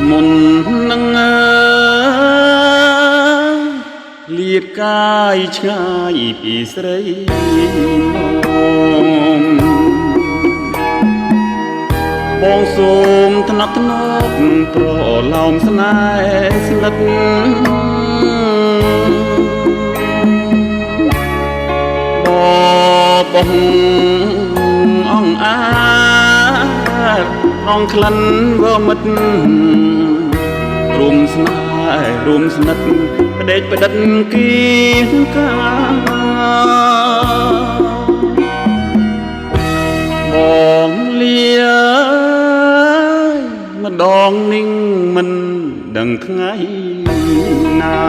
មុននឹងលាតកាយឆ្ងាយពីស្រីមកបងសូមថ្នាក់ថ្នប់ប្រឡោមស្នេហ៍ស្និទ្ធបងអង្អារងក្លិនវើមិត្តរួមស្នេហ៍រួមស្និទ្ធផ្ដេកផ្ដិតគៀងកាបងលាម្ដងនឹងមិនដឹងថ្ងៃណា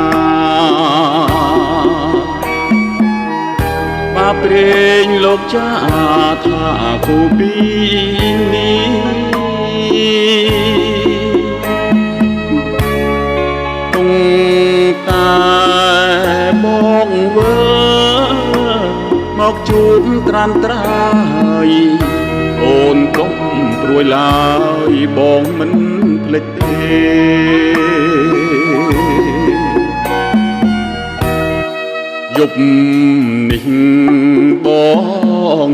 បាព្រេងលោកចាថាគូពីនេះទុងតែបងវើមកជួបត្រានត្រើយអូនកុំព្រួយឡើយបងមិនភ្លេចទេយប់នេះបង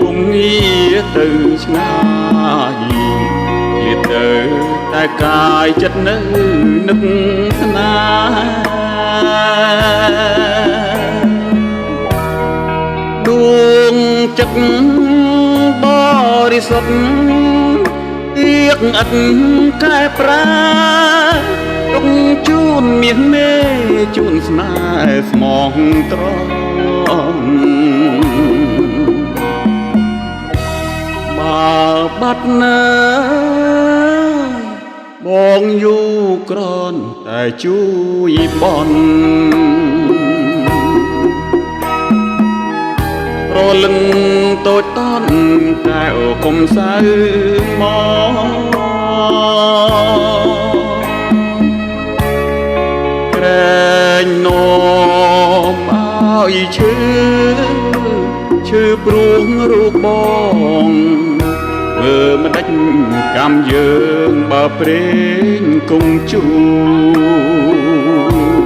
គុំងារទៅឆ្ងាយទៀតទៅតែកាយចិត្តនៅនឹកស្នេហ៍ដួងចិត្តបរិសុទ្ធទៀកអត់កែប្រែទុកជូនមាសមេជូនស្នេហ៍ស្មងត្រង់បើបាត់ណាបងយូរក្រនតែជួយបន់រលឹងតូចតន់កែវកុំសៅមកក្រែងនោមឲ្យឈឺព្រោះរូបបងធ្វើមិនដាច់កម្មយើងបើព្រេងគង់ជួយ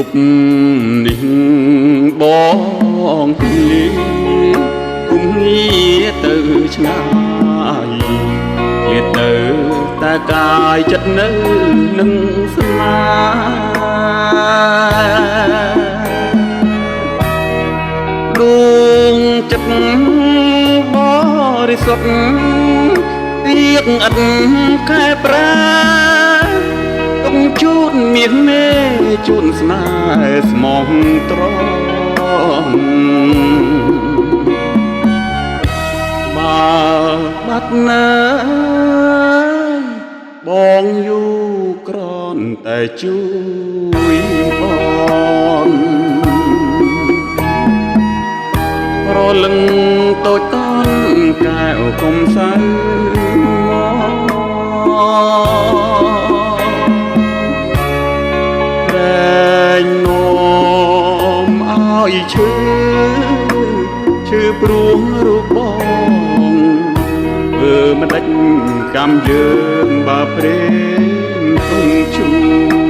ប់នេះបងលីគុំងារទៅឆ្ងាយឃ្លាតទៅតែកាយចិត្តនៅនឹងស្នេហ៍ដួងចិត្តបរិសុទ្ធទៀកអត់កែប្រែជូនមាសមេជូនស្នេហ៍ស្មងត្រង់បើបាត់ណាបងយូរក្រនតែជួយបន់រលឹងតូចតន់កែវកុំសៅឲ្យឈឺព្រោះរូបបងធ្វើមិនដាច់កម្មយើងបើព្រេងគង់ជួ